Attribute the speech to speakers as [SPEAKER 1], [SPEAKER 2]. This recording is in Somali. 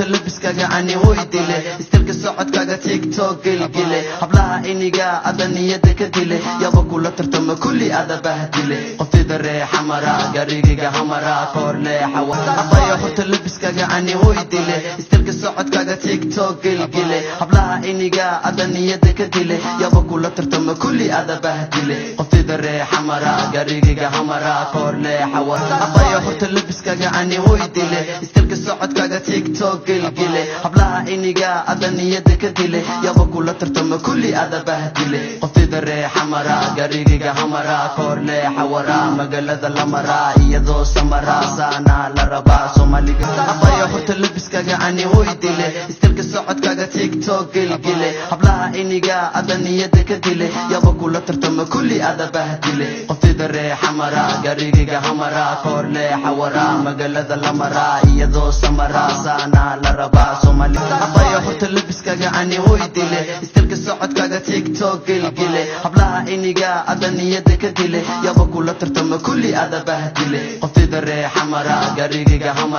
[SPEAKER 1] horta labiskaga ani way dile istilka socodkaga tiktok gilgile hablaha iniga adaniyada ka dile yaba kula tartama kulli adabaha dile qofida reexa mara garigiga hamara korle hawa abaya horta labiskaga ani way dile istilka socodkaga tiktok gilgile hablaha iniga adaniyada ka dile yaba kula tartama kulli adabaha dile qofida reexa mara garigiga hamara korle hawa abaya horta labiskaga ani way dile istilka socodkaga tiktok gilgile hablaha iniga adaniyada ka dile yaba kula tartama kulli adabaha dile qofida reexa mara garigiga hamara korle hawara magalada la mara iyadoo samara sana la raba Soomaaliga abaya horta labiskaga ani way dile istilka socodkaga tiktok gilgile hablaha iniga adaniyada ka dile yaba kula tartama kulli adabaha dile qofida reexa mara garigiga hamara korle hawara magalada la mara iyadoo samara sana la raba Soomaaliga abaya horta labiskaga ani way dile istilka socodkaga tiktok gilgile hablaha iniga adaniyada ka dile yaba kula tartama kulli adabaha dile qofida reexa mara garigiga hamara